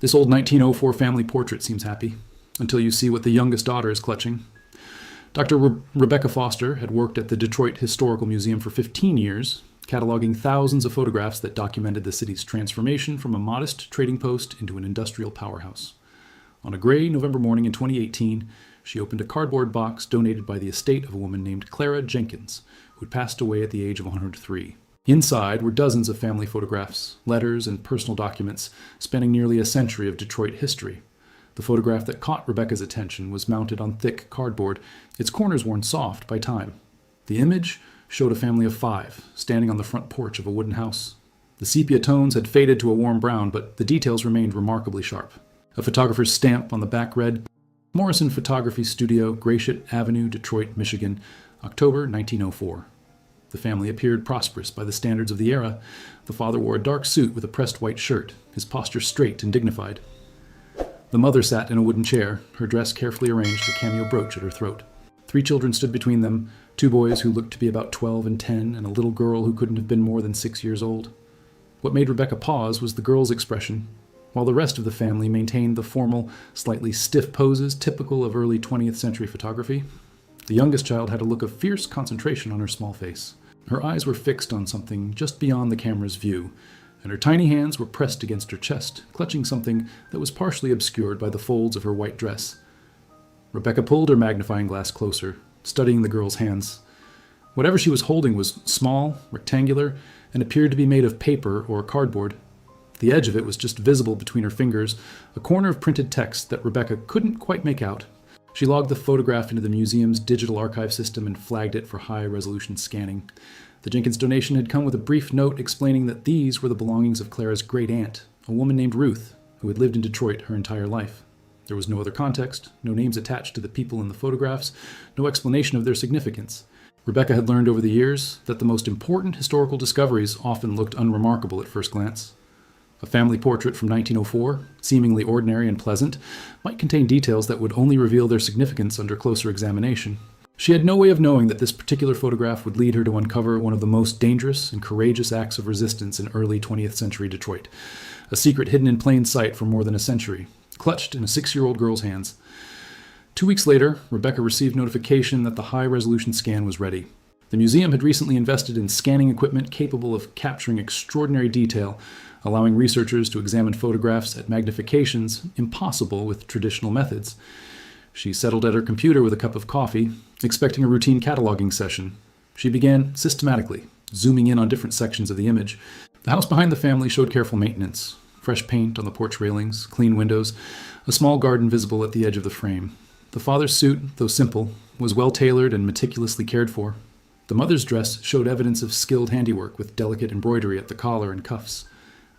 This old 1904 family portrait seems happy, until you see what the youngest daughter is clutching. Dr. Rebecca Foster had worked at the Detroit Historical Museum for 15 years, cataloging thousands of photographs that documented the city's transformation from a modest trading post into an industrial powerhouse. On a gray November morning in 2018, she opened a cardboard box donated by the estate of a woman named Clara Jenkins, who had passed away at the age of 103. Inside were dozens of family photographs, letters, and personal documents spanning nearly a century of Detroit history. The photograph that caught Rebecca's attention was mounted on thick cardboard, its corners worn soft by time. The image showed a family of 5, standing on the front porch of a wooden house. The sepia tones had faded to a warm brown, but the details remained remarkably sharp. A photographer's stamp on the back read, Morrison Photography Studio, Gratiot Avenue, Detroit, Michigan, October 1904. The family appeared prosperous by the standards of the era. The father wore a dark suit with a pressed white shirt, his posture straight and dignified. The mother sat in a wooden chair, her dress carefully arranged, a cameo brooch at her throat. 3 children stood between them, 2 boys who looked to be about 12 and 10, and a little girl who couldn't have been more than 6 years old. What made Rebecca pause was the girl's expression, while the rest of the family maintained the formal, slightly stiff poses typical of early 20th century photography. The youngest child had a look of fierce concentration on her small face. Her eyes were fixed on something just beyond the camera's view, and her tiny hands were pressed against her chest, clutching something that was partially obscured by the folds of her white dress. Rebecca pulled her magnifying glass closer, studying the girl's hands. Whatever she was holding was small, rectangular, and appeared to be made of paper or cardboard. The edge of it was just visible between her fingers, a corner of printed text that Rebecca couldn't quite make out. She logged the photograph into the museum's digital archive system and flagged it for high-resolution scanning. The Jenkins donation had come with a brief note explaining that these were the belongings of Clara's great-aunt, a woman named Ruth, who had lived in Detroit her entire life. There was no other context, no names attached to the people in the photographs, no explanation of their significance. Rebecca had learned over the years that the most important historical discoveries often looked unremarkable at first glance. A family portrait from 1904, seemingly ordinary and pleasant, might contain details that would only reveal their significance under closer examination. She had no way of knowing that this particular photograph would lead her to uncover one of the most dangerous and courageous acts of resistance in early 20th century Detroit, a secret hidden in plain sight for more than a century, clutched in a 6-year-old girl's hands. 2 weeks later, Rebecca received notification that the high-resolution scan was ready. The museum had recently invested in scanning equipment capable of capturing extraordinary detail, allowing researchers to examine photographs at magnifications impossible with traditional methods. She settled at her computer with a cup of coffee, expecting a routine cataloging session. She began systematically, zooming in on different sections of the image. The house behind the family showed careful maintenance. Fresh paint on the porch railings, clean windows, a small garden visible at the edge of the frame. The father's suit, though simple, was well-tailored and meticulously cared for. The mother's dress showed evidence of skilled handiwork with delicate embroidery at the collar and cuffs.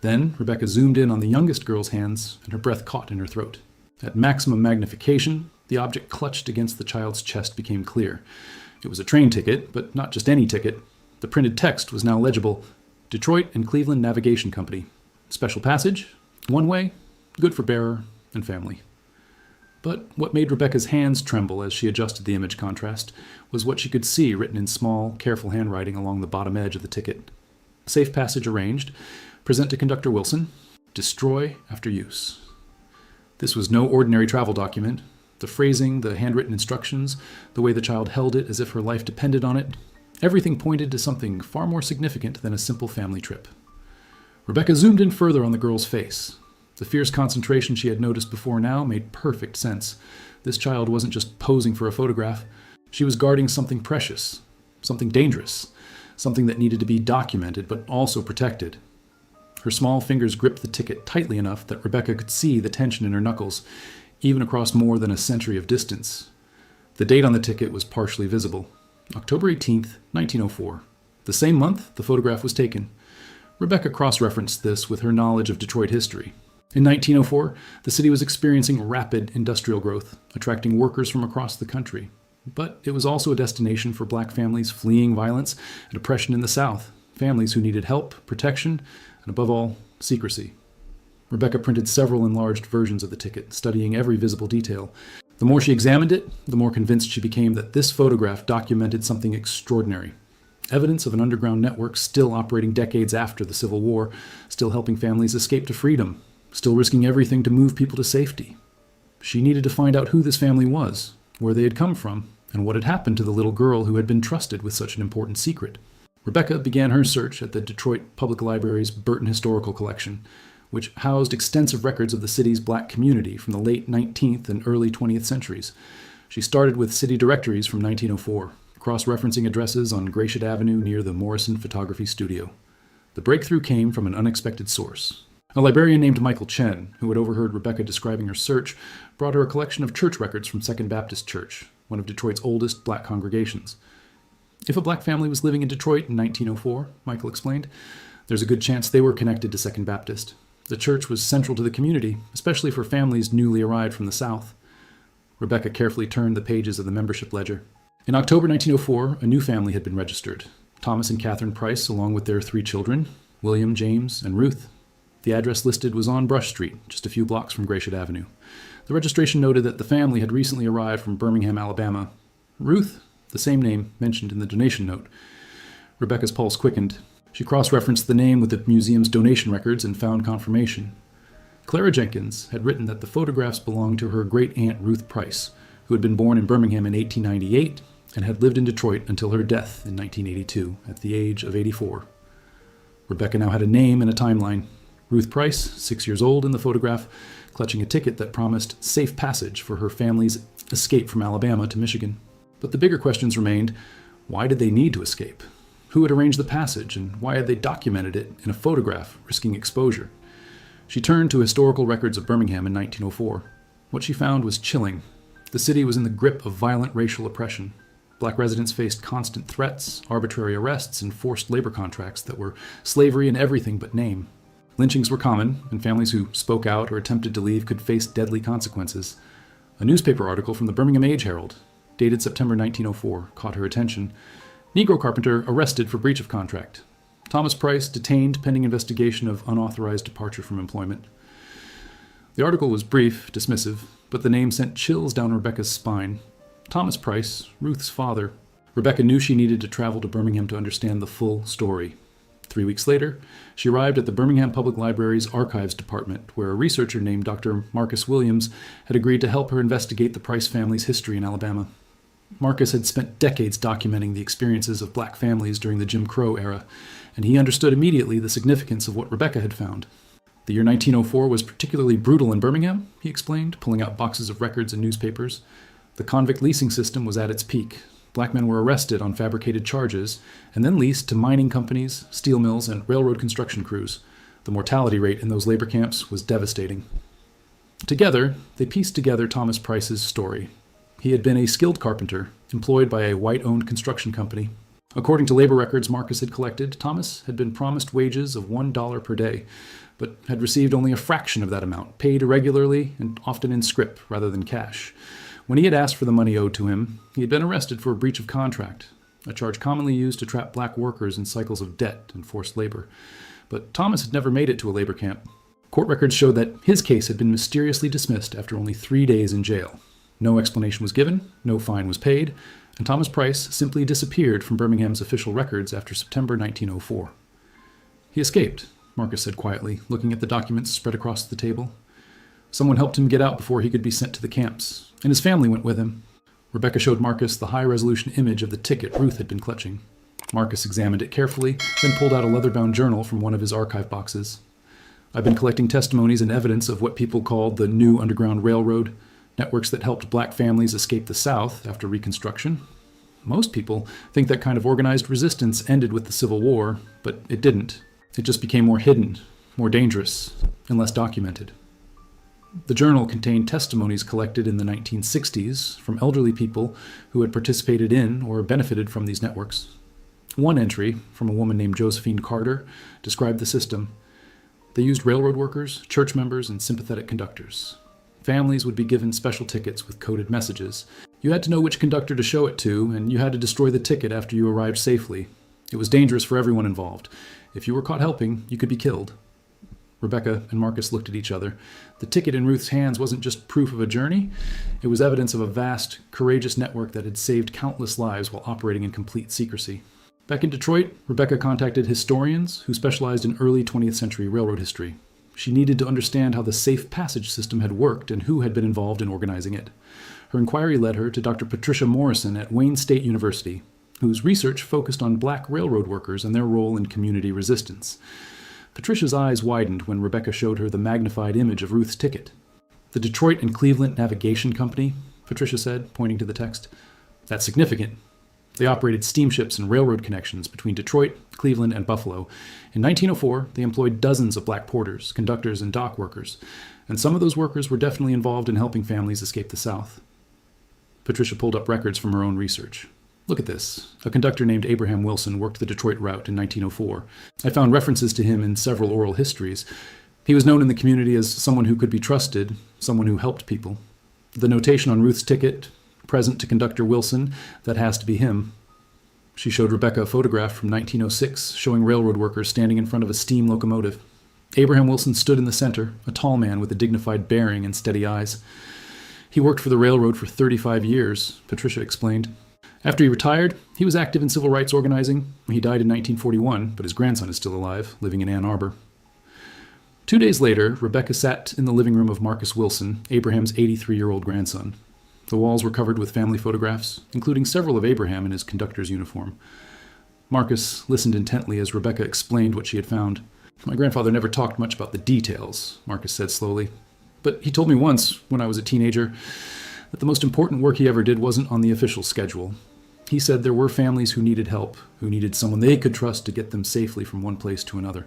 Then Rebecca zoomed in on the youngest girl's hands, and her breath caught in her throat. At maximum magnification, the object clutched against the child's chest became clear. It was a train ticket, but not just any ticket. The printed text was now legible. Detroit and Cleveland Navigation Company. Special passage, one way, good for bearer and family. But what made Rebecca's hands tremble as she adjusted the image contrast was what she could see written in small, careful handwriting along the bottom edge of the ticket. Safe passage arranged. Present to Conductor Wilson. Destroy after use. This was no ordinary travel document. The phrasing, the handwritten instructions, the way the child held it as if her life depended on it, everything pointed to something far more significant than a simple family trip. Rebecca zoomed in further on the girl's face. The fierce concentration she had noticed before now made perfect sense. This child wasn't just posing for a photograph. She was guarding something precious, something dangerous, something that needed to be documented but also protected. Her small fingers gripped the ticket tightly enough that Rebecca could see the tension in her knuckles, even across more than a century of distance. The date on the ticket was partially visible, October 18th, 1904. The same month the photograph was taken. Rebecca cross-referenced this with her knowledge of Detroit history. In 1904, the city was experiencing rapid industrial growth, attracting workers from across the country. But it was also a destination for black families fleeing violence and oppression in the South, families who needed help, protection, and above all, secrecy. Rebecca printed several enlarged versions of the ticket, studying every visible detail. The more she examined it, the more convinced she became that this photograph documented something extraordinary. Evidence of an underground network still operating decades after the Civil War, still helping families escape to freedom, still risking everything to move people to safety. She needed to find out who this family was, where they had come from, and what had happened to the little girl who had been trusted with such an important secret. Rebecca began her search at the Detroit Public Library's Burton Historical Collection, which housed extensive records of the city's black community from the late 19th and early 20th centuries. She started with city directories from 1904, cross-referencing addresses on Gratiot Avenue near the Morrison Photography Studio. The breakthrough came from an unexpected source. A librarian named Michael Chen, who had overheard Rebecca describing her search, brought her a collection of church records from Second Baptist Church, one of Detroit's oldest black congregations. If a black family was living in Detroit in 1904, Michael explained, there's a good chance they were connected to Second Baptist. The church was central to the community, especially for families newly arrived from the South. Rebecca carefully turned the pages of the membership ledger. In October 1904, a new family had been registered. Thomas and Catherine Price, along with their 3 children, William, James, and Ruth. The address listed was on Brush Street, just a few blocks from Gratiot Avenue. The registration noted that the family had recently arrived from Birmingham, Alabama. Ruth, the same name mentioned in the donation note. Rebecca's pulse quickened. She cross-referenced the name with the museum's donation records and found confirmation. Clara Jenkins had written that the photographs belonged to her great-aunt Ruth Price, who had been born in Birmingham in 1898 and had lived in Detroit until her death in 1982 at the age of 84. Rebecca now had a name and a timeline. Ruth Price, 6 years old in the photograph, clutching a ticket that promised safe passage for her family's escape from Alabama to Michigan. But the bigger questions remained, why did they need to escape? Who had arranged the passage, and why had they documented it in a photograph, risking exposure? She turned to historical records of Birmingham in 1904. What she found was chilling. The city was in the grip of violent racial oppression. Black residents faced constant threats, arbitrary arrests, and forced labor contracts that were slavery in everything but name. Lynchings were common, and families who spoke out or attempted to leave could face deadly consequences. A newspaper article from the Birmingham Age-Herald, dated September 1904, caught her attention. Negro carpenter arrested for breach of contract. Thomas Price detained pending investigation of unauthorized departure from employment. The article was brief, dismissive, but the name sent chills down Rebecca's spine. Thomas Price, Ruth's father. Rebecca knew she needed to travel to Birmingham to understand the full story. 3 weeks later, she arrived at the Birmingham Public Library's Archives Department, where a researcher named Dr. Marcus Williams had agreed to help her investigate the Price family's history in Alabama. Marcus had spent decades documenting the experiences of black families during the Jim Crow era, and he understood immediately the significance of what Rebecca had found. The year 1904 was particularly brutal in Birmingham, he explained, pulling out boxes of records and newspapers. The convict leasing system was at its peak. Black men were arrested on fabricated charges and then leased to mining companies, steel mills, and railroad construction crews. The mortality rate in those labor camps was devastating. Together, they pieced together Thomas Price's story. He had been a skilled carpenter, employed by a white-owned construction company. According to labor records Marcus had collected, Thomas had been promised wages of $1 per day, but had received only a fraction of that amount, paid irregularly and often in scrip rather than cash. When he had asked for the money owed to him, he had been arrested for a breach of contract, a charge commonly used to trap black workers in cycles of debt and forced labor. But Thomas had never made it to a labor camp. Court records showed that his case had been mysteriously dismissed after only 3 days in jail. No explanation was given, no fine was paid, and Thomas Price simply disappeared from Birmingham's official records after September 1904. He escaped, Marcus said quietly, looking at the documents spread across the table. Someone helped him get out before he could be sent to the camps, and his family went with him. Rebecca showed Marcus the high-resolution image of the ticket Ruth had been clutching. Marcus examined it carefully, then pulled out a leather-bound journal from one of his archive boxes. I've been collecting testimonies and evidence of what people called the New Underground Railroad, networks that helped black families escape the South after Reconstruction. Most people think that kind of organized resistance ended with the Civil War, but it didn't. It just became more hidden, more dangerous, and less documented. The journal contained testimonies collected in the 1960s from elderly people who had participated in or benefited from these networks. One entry, from a woman named Josephine Carter, described the system. They used railroad workers, church members, and sympathetic conductors. Families would be given special tickets with coded messages. You had to know which conductor to show it to, and you had to destroy the ticket after you arrived safely. It was dangerous for everyone involved. If you were caught helping, you could be killed. Rebecca and Marcus looked at each other. The ticket in Ruth's hands wasn't just proof of a journey. It was evidence of a vast, courageous network that had saved countless lives while operating in complete secrecy. Back in Detroit, Rebecca contacted historians who specialized in early 20th century railroad history. She needed to understand how the safe passage system had worked and who had been involved in organizing it. Her inquiry led her to Dr. Patricia Morrison at Wayne State University, whose research focused on black railroad workers and their role in community resistance. Patricia's eyes widened when Rebecca showed her the magnified image of Ruth's ticket. "The Detroit and Cleveland Navigation Company," Patricia said, pointing to the text. "That's significant. They operated steamships and railroad connections between Detroit, Cleveland, and Buffalo. In 1904, they employed dozens of black porters, conductors, and dock workers, and some of those workers were definitely involved in helping families escape the South." Patricia pulled up records from her own research. "Look at this. A conductor named Abraham Wilson worked the Detroit route in 1904. I found references to him in several oral histories. He was known in the community as someone who could be trusted, someone who helped people. The notation on Ruth's ticket, 'Present to Conductor Wilson,' that has to be him." She showed Rebecca a photograph from 1906 showing railroad workers standing in front of a steam locomotive. Abraham Wilson stood in the center, a tall man with a dignified bearing and steady eyes. "He worked for the railroad for 35 years, Patricia explained. "After he retired, he was active in civil rights organizing. He died in 1941, but his grandson is still alive, living in Ann Arbor." 2 days later, Rebecca sat in the living room of Marcus Wilson, Abraham's 83-year-old grandson. The walls were covered with family photographs, including several of Abraham in his conductor's uniform. Marcus listened intently as Rebecca explained what she had found. "My grandfather never talked much about the details," Marcus said slowly. "But he told me once, when I was a teenager, that the most important work he ever did wasn't on the official schedule. He said there were families who needed help, who needed someone they could trust to get them safely from one place to another.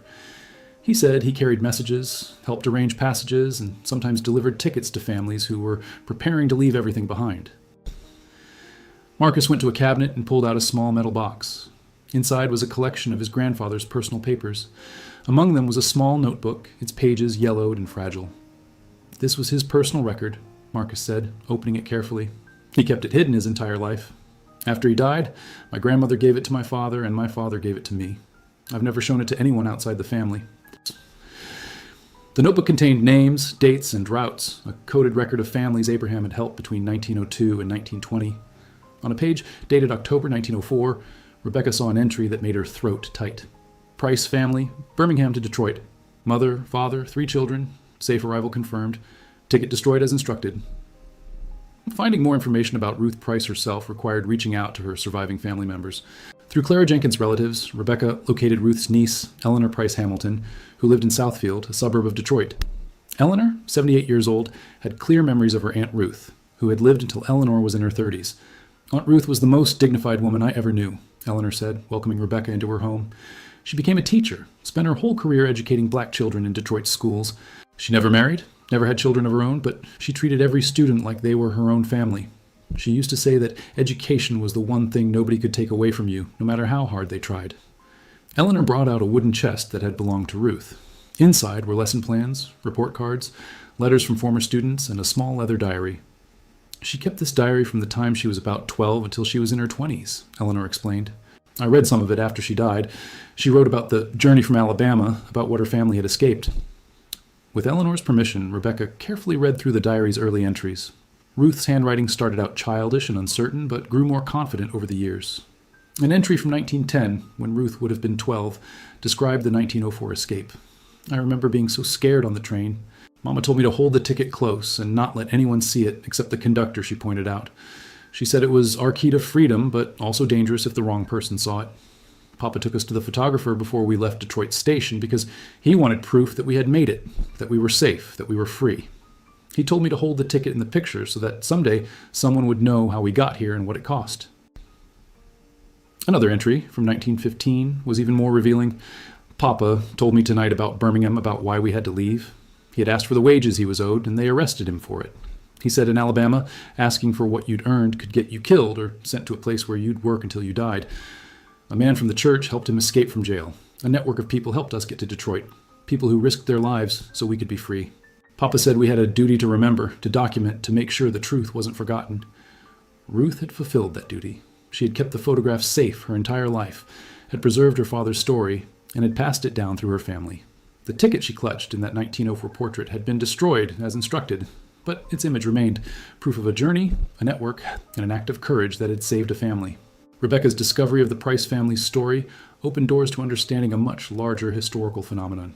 He said he carried messages, helped arrange passages, and sometimes delivered tickets to families who were preparing to leave everything behind." Marcus went to a cabinet and pulled out a small metal box. Inside was a collection of his grandfather's personal papers. Among them was a small notebook, its pages yellowed and fragile. "This was his personal record," Marcus said, opening it carefully. "He kept it hidden his entire life. After he died, my grandmother gave it to my father, and my father gave it to me. I've never shown it to anyone outside the family." The notebook contained names, dates, and routes, a coded record of families Abraham had helped between 1902 and 1920. On a page dated October 1904, Rebecca saw an entry that made her throat tight. "Price family, Birmingham to Detroit. Mother, father, 3 children, safe arrival confirmed. Ticket destroyed as instructed." Finding more information about Ruth Price herself required reaching out to her surviving family members. Through Clara Jenkins' relatives, Rebecca located Ruth's niece, Eleanor Price Hamilton, who lived in Southfield, a suburb of Detroit. Eleanor, 78 years old, had clear memories of her Aunt Ruth, who had lived until Eleanor was in her 30s. "Aunt Ruth was the most dignified woman I ever knew," Eleanor said, welcoming Rebecca into her home. "She became a teacher, spent her whole career educating black children in Detroit schools. She never married, never had children of her own, but she treated every student like they were her own family. She used to say that education was the one thing nobody could take away from you, no matter how hard they tried." Eleanor brought out a wooden chest that had belonged to Ruth. Inside were lesson plans, report cards, letters from former students, and a small leather diary. "She kept this diary from the time she was about 12 until she was in her 20s, Eleanor explained. "I read some of it after she died. She wrote about the journey from Alabama, about what her family had escaped." With Eleanor's permission, Rebecca carefully read through the diary's early entries. Ruth's handwriting started out childish and uncertain, but grew more confident over the years. An entry from 1910, when Ruth would have been 12, described the 1904 escape. "I remember being so scared on the train. Mama told me to hold the ticket close and not let anyone see it except the conductor," she pointed out. "She said it was our key to freedom, but also dangerous if the wrong person saw it. Papa took us to the photographer before we left Detroit Station because he wanted proof that we had made it, that we were safe, that we were free. He told me to hold the ticket in the picture so that someday someone would know how we got here and what it cost." Another entry from 1915 was even more revealing. "Papa told me tonight about Birmingham, about why we had to leave. He had asked for the wages he was owed, and they arrested him for it. He said in Alabama, asking for what you'd earned could get you killed or sent to a place where you'd work until you died. A man from the church helped him escape from jail. A network of people helped us get to Detroit, people who risked their lives so we could be free. Papa said we had a duty to remember, to document, to make sure the truth wasn't forgotten." Ruth had fulfilled that duty. She had kept the photographs safe her entire life, had preserved her father's story, and had passed it down through her family. The ticket she clutched in that 1904 portrait had been destroyed as instructed, but its image remained, proof of a journey, a network, and an act of courage that had saved a family. Rebecca's discovery of the Price family's story opened doors to understanding a much larger historical phenomenon.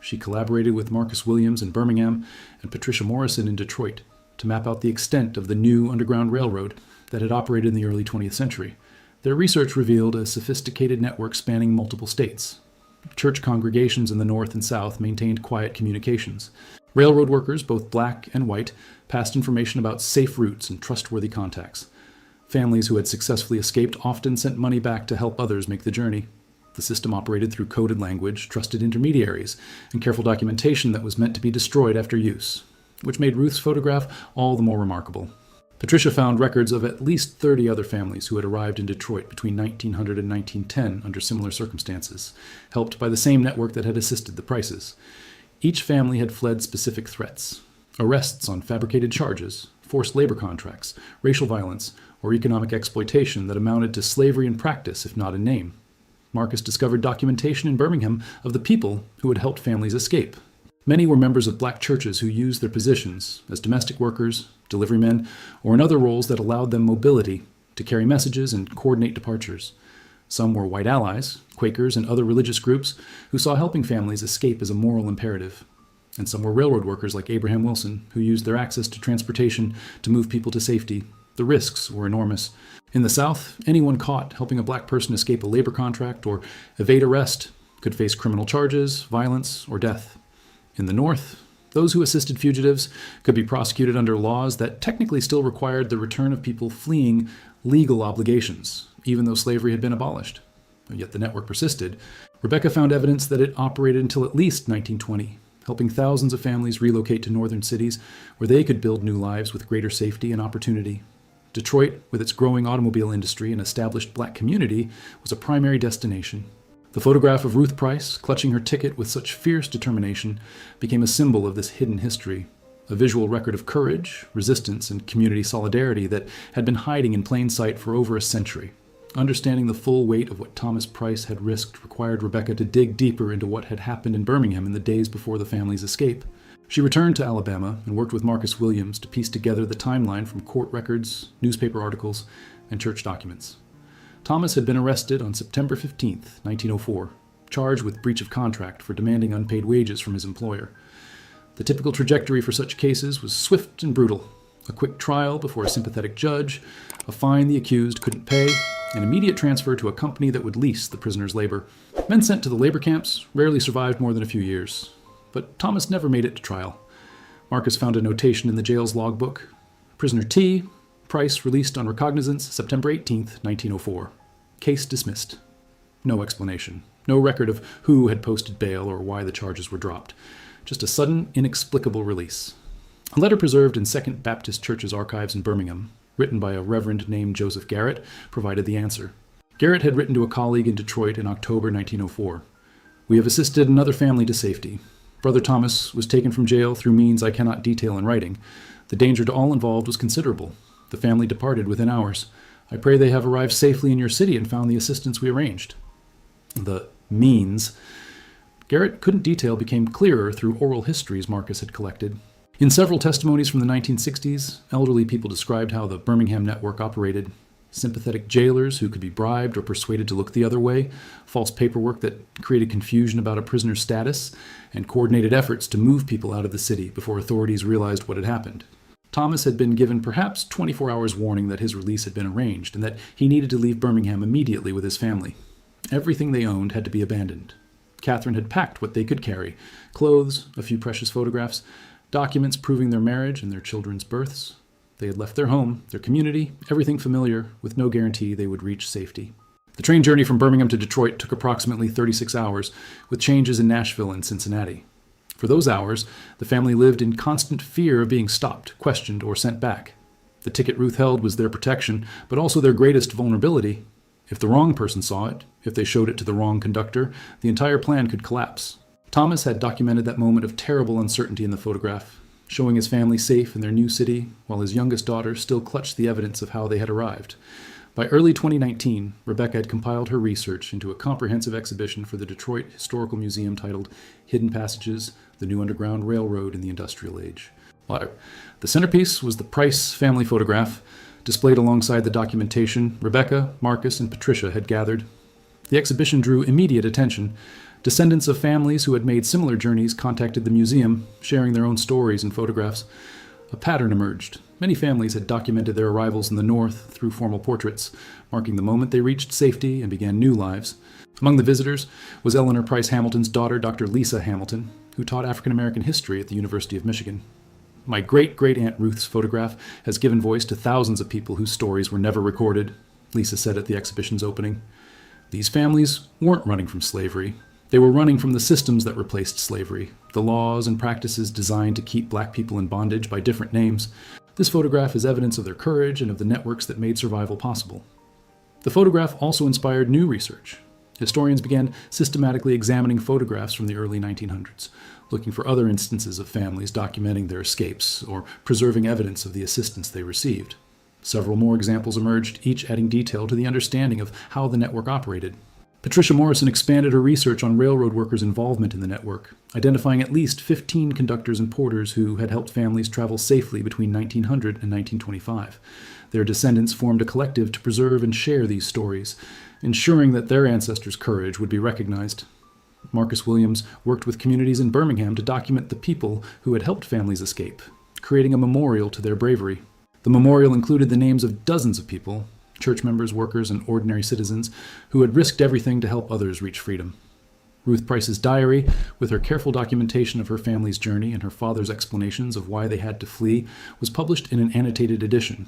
she collaborated with Marcus Williams in Birmingham and Patricia Morrison in Detroit to map out the extent of the new Underground Railroad that had operated in the early 20th century. Their research revealed a sophisticated network spanning multiple states. Church congregations in the North and South maintained quiet communications. Railroad workers, both black and white, passed information about safe routes and trustworthy contacts. Families who had successfully escaped often sent money back to help others make the journey. The system operated through coded language, trusted intermediaries, and careful documentation that was meant to be destroyed after use, which made Ruth's photograph all the more remarkable. Patricia found records of at least 30 other families who had arrived in Detroit between 1900 and 1910 under similar circumstances, helped by the same network that had assisted the Prices. Each family had fled specific threats: arrests on fabricated charges, forced labor contracts, racial violence, or economic exploitation that amounted to slavery in practice, if not in name. Marcus discovered documentation in Birmingham of the people who had helped families escape. Many were members of black churches who used their positions as domestic workers, deliverymen, or in other roles that allowed them mobility to carry messages and coordinate departures. Some were white allies, Quakers, and other religious groups who saw helping families escape as a moral imperative. And some were railroad workers like Abraham Wilson, who used their access to transportation to move people to safety. The risks were enormous. In the South, anyone caught helping a black person escape a labor contract or evade arrest could face criminal charges, violence, or death. In the North, those who assisted fugitives could be prosecuted under laws that technically still required the return of people fleeing legal obligations, even though slavery had been abolished. Yet the network persisted. Rebecca found evidence that it operated until at least 1920, helping thousands of families relocate to northern cities where they could build new lives with greater safety and opportunity. Detroit, with its growing automobile industry and established black community, was a primary destination. The photograph of Ruth Price, clutching her ticket with such fierce determination, became a symbol of this hidden history, a visual record of courage, resistance, and community solidarity that had been hiding in plain sight for over a century. Understanding the full weight of what Thomas Price had risked required Rebecca to dig deeper into what had happened in Birmingham in the days before the family's escape. She returned to Alabama and worked with Marcus Williams to piece together the timeline from court records, newspaper articles, and church documents. Thomas had been arrested on September 15, 1904, charged with breach of contract for demanding unpaid wages from his employer. The typical trajectory for such cases was swift and brutal: a quick trial before a sympathetic judge, a fine the accused couldn't pay, an immediate transfer to a company that would lease the prisoner's labor. Men sent to the labor camps rarely survived more than a few years. But Thomas never made it to trial. Marcus found a notation in the jail's logbook: Prisoner T. Price released on recognizance September 18, 1904. Case dismissed. No explanation. No record of who had posted bail or why the charges were dropped. Just a sudden, inexplicable release. A letter preserved in Second Baptist Church's archives in Birmingham, written by a reverend named Joseph Garrett, provided the answer. Garrett had written to a colleague in Detroit in October 1904. "We have assisted another family to safety. Brother Thomas was taken from jail through means I cannot detail in writing. The danger to all involved was considerable. The family departed within hours. I pray they have arrived safely in your city and found the assistance we arranged." The means Garrett couldn't detail became clearer through oral histories Marcus had collected. In several testimonies from the 1960s, elderly people described how the Birmingham network operated: sympathetic jailers who could be bribed or persuaded to look the other way, false paperwork that created confusion about a prisoner's status, and coordinated efforts to move people out of the city before authorities realized what had happened. Thomas had been given perhaps 24 hours warning that his release had been arranged and that he needed to leave Birmingham immediately with his family. Everything they owned had to be abandoned. Catherine had packed what they could carry: clothes, a few precious photographs, documents proving their marriage and their children's births. They had left their home, their community, everything familiar, with no guarantee they would reach safety. The train journey from Birmingham to Detroit took approximately 36 hours, with changes in Nashville and Cincinnati. For those hours, the family lived in constant fear of being stopped, questioned, or sent back. The ticket Ruth held was their protection, but also their greatest vulnerability. If the wrong person saw it, if they showed it to the wrong conductor, the entire plan could collapse. Thomas had documented that moment of terrible uncertainty in the photograph, showing his family safe in their new city, while his youngest daughter still clutched the evidence of how they had arrived. By early 2019, Rebecca had compiled her research into a comprehensive exhibition for the Detroit Historical Museum titled Hidden Passages: The New Underground Railroad in the Industrial Age. The centerpiece was the Price family photograph, displayed alongside the documentation Rebecca, Marcus, and Patricia had gathered. The exhibition drew immediate attention. Descendants of families who had made similar journeys contacted the museum, sharing their own stories and photographs. A pattern emerged. Many families had documented their arrivals in the North through formal portraits, marking the moment they reached safety and began new lives. Among the visitors was Eleanor Price Hamilton's daughter, Dr. Lisa Hamilton, who taught African American history at the University of Michigan. My great-great-aunt Ruth's photograph has given voice to thousands of people whose stories were never recorded, Lisa said at the exhibition's opening. These families weren't running from slavery. They were running from the systems that replaced slavery, the laws and practices designed to keep black people in bondage by different names. This photograph is evidence of their courage and of the networks that made survival possible. The photograph also inspired new research. Historians began systematically examining photographs from the early 1900s, looking for other instances of families documenting their escapes or preserving evidence of the assistance they received. Several more examples emerged, each adding detail to the understanding of how the network operated. Patricia Morrison expanded her research on railroad workers' involvement in the network, identifying at least 15 conductors and porters who had helped families travel safely between 1900 and 1925. Their descendants formed a collective to preserve and share these stories, ensuring that their ancestors' courage would be recognized. Marcus Williams worked with communities in Birmingham to document the people who had helped families escape, creating a memorial to their bravery. The memorial included the names of dozens of people, church members, workers, and ordinary citizens, who had risked everything to help others reach freedom. Ruth Price's diary, with her careful documentation of her family's journey and her father's explanations of why they had to flee, was published in an annotated edition.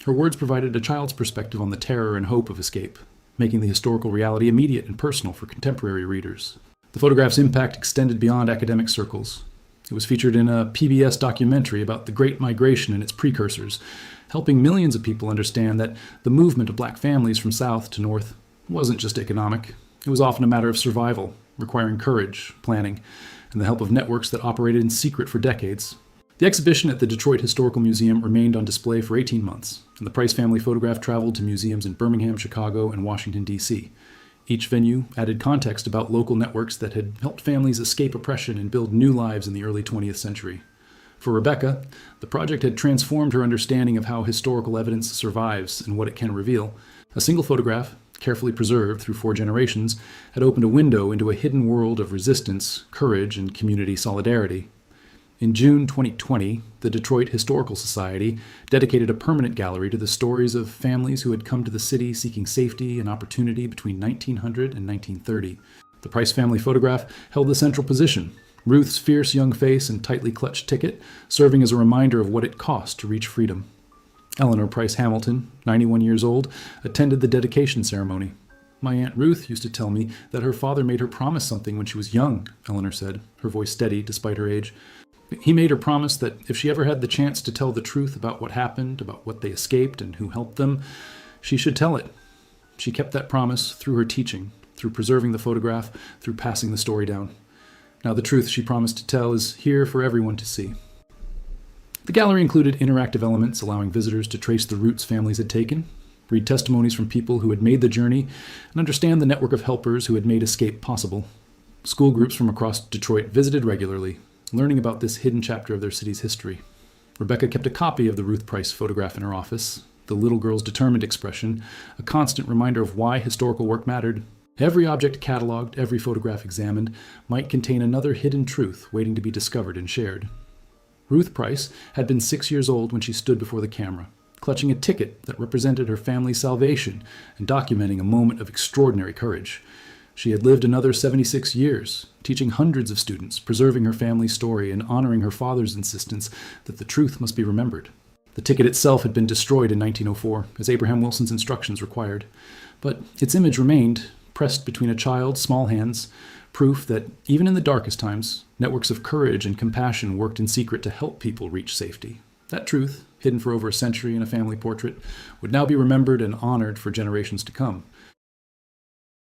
Her words provided a child's perspective on the terror and hope of escape, making the historical reality immediate and personal for contemporary readers. The photograph's impact extended beyond academic circles. It was featured in a PBS documentary about the Great Migration and its precursors, helping millions of people understand that the movement of black families from South to North wasn't just economic. It was often a matter of survival, requiring courage, planning, and the help of networks that operated in secret for decades. The exhibition at the Detroit Historical Museum remained on display for 18 months, and the Price family photograph traveled to museums in Birmingham, Chicago, and Washington, D.C. Each venue added context about local networks that had helped families escape oppression and build new lives in the early 20th century. For Rebecca, the project had transformed her understanding of how historical evidence survives and what it can reveal. A single photograph, carefully preserved through 4 generations, had opened a window into a hidden world of resistance, courage, and community solidarity. In June 2020, the Detroit Historical Society dedicated a permanent gallery to the stories of families who had come to the city seeking safety and opportunity between 1900 and 1930. The Price family photograph held the central position, Ruth's fierce young face and tightly clutched ticket serving as a reminder of what it cost to reach freedom. Eleanor Price Hamilton, 91 years old, attended the dedication ceremony. "My Aunt Ruth used to tell me that her father made her promise something when she was young," Eleanor said, her voice steady despite her age. "He made her promise that if she ever had the chance to tell the truth about what happened, about what they escaped and who helped them, she should tell it. She kept that promise through her teaching, through preserving the photograph, through passing the story down. Now the truth she promised to tell is here for everyone to see." The gallery included interactive elements allowing visitors to trace the routes families had taken, read testimonies from people who had made the journey, and understand the network of helpers who had made escape possible. School groups from across Detroit visited regularly, learning about this hidden chapter of their city's history. Rebecca kept a copy of the Ruth Price photograph in her office, the little girl's determined expression, a constant reminder of why historical work mattered. Every object cataloged, every photograph examined, might contain another hidden truth waiting to be discovered and shared. Ruth Price had been 6 years old when she stood before the camera, clutching a ticket that represented her family's salvation and documenting a moment of extraordinary courage. She had lived another 76 years, teaching hundreds of students, preserving her family's story, and honoring her father's insistence that the truth must be remembered. The ticket itself had been destroyed in 1904, as Abraham Wilson's instructions required, but its image remained, pressed between a child's small hands, proof that, even in the darkest times, networks of courage and compassion worked in secret to help people reach safety. That truth, hidden for over a century in a family portrait, would now be remembered and honored for generations to come.